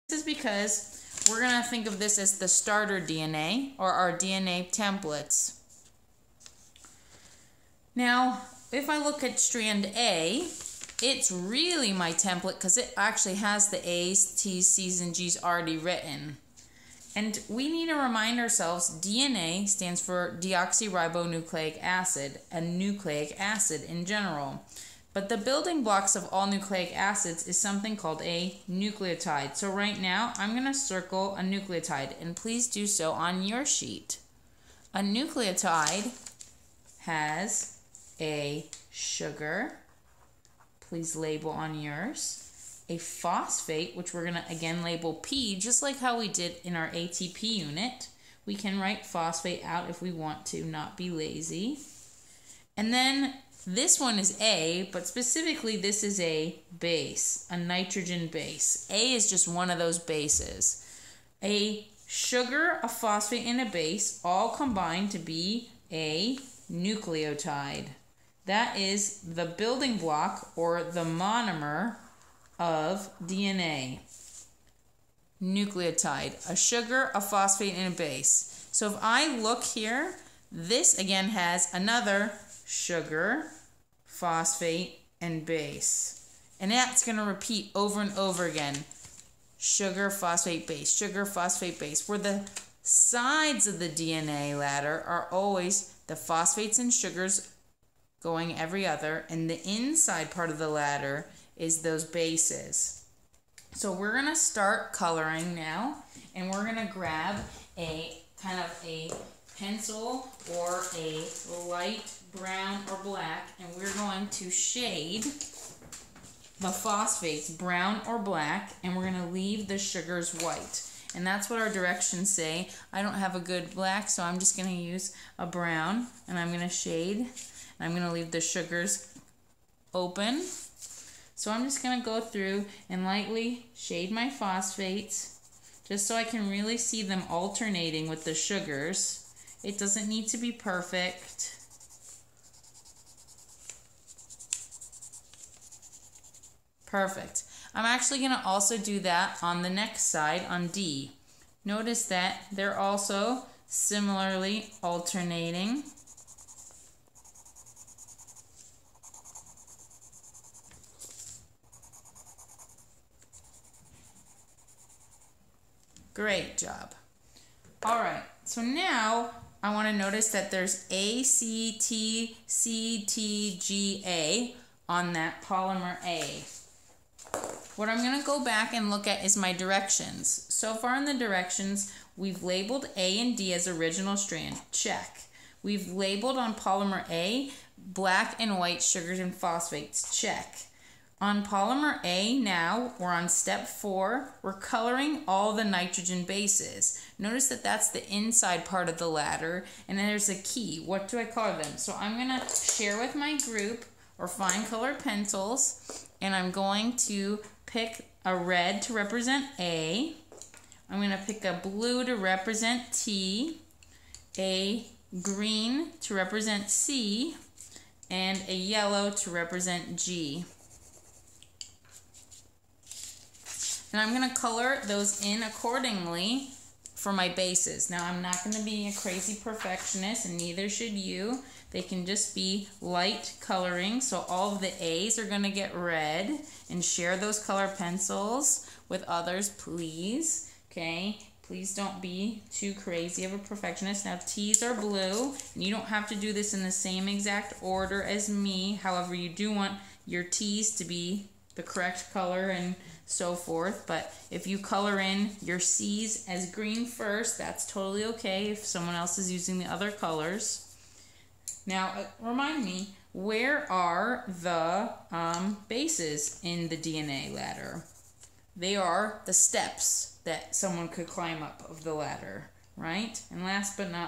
This is because we're going to think of this as the starter DNA, or our DNA templates. Now, if I look at strand A, it's really my template because it actually has the A's, T's, C's, and G's already written. And we need to remind ourselves DNA stands for deoxyribonucleic acid, a nucleic acid in general. But the building blocks of all nucleic acids is something called a nucleotide. So right now, I'm going to circle a nucleotide, and please do so on your sheet. A nucleotide has a sugar, please label on yours, a phosphate, which we're going to again label P, just like how we did in our ATP unit. We can write phosphate out if we want to, not be lazy. And then this one is A, but specifically this is a base, a nitrogen base. A is just one of those bases. A sugar, a phosphate, and a base all combine to be a nucleotide. That is the building block or the monomer of DNA. Nucleotide, a sugar, a phosphate, and a base. So if I look here, this again has another sugar, phosphate, and base. And that's going to repeat over and over again. Sugar, phosphate, base, sugar, phosphate, base. Where the sides of the DNA ladder are always the phosphates and sugars going every other, and the inside part of the ladder is those bases. So we're going to start coloring now, and we're going to grab a kind of a pencil or a light brown or black, and we're going to shade the phosphates brown or black, and we're going to leave the sugars white. And that's what our directions say. I don't have a good black, so I'm just going to use a brown, and I'm going to shade. I'm going to leave the sugars open. So I'm just going to go through and lightly shade my phosphates just so I can really see them alternating with the sugars. It doesn't need to be perfect. Perfect. I'm actually going to also do that on the next side on D. Notice that they're also similarly alternating. Great job. All right, so now I want to notice that there's A, C, T, C, T, G, A on that polymer A. What I'm going to go back and look at is my directions. So far in the directions, we've labeled A and D as original strand. Check. We've labeled on polymer A black and white sugars and phosphates. Check. On polymer A now, we're on step 4, we're coloring all the nitrogen bases. Notice that that's the inside part of the ladder, and then there's a key. What do I color them? So I'm going to share with my group or find color pencils, and I'm going to pick a red to represent A. I'm going to pick a blue to represent T, a green to represent C, and a yellow to represent G. And I'm going to color those in accordingly for my bases. Now, I'm not going to be a crazy perfectionist, and neither should you. They can just be light coloring. So all of the A's are going to get red, and share those color pencils with others, please. Okay? Please don't be too crazy of a perfectionist. Now, T's are blue, and you don't have to do this in the same exact order as me. However, you do want your T's to be the correct color and so forth. But if you color in your C's as green first, that's totally okay if someone else is using the other colors. Now, remind me, where are the bases in the DNA ladder? They are the steps that someone could climb up of the ladder, right? And last but not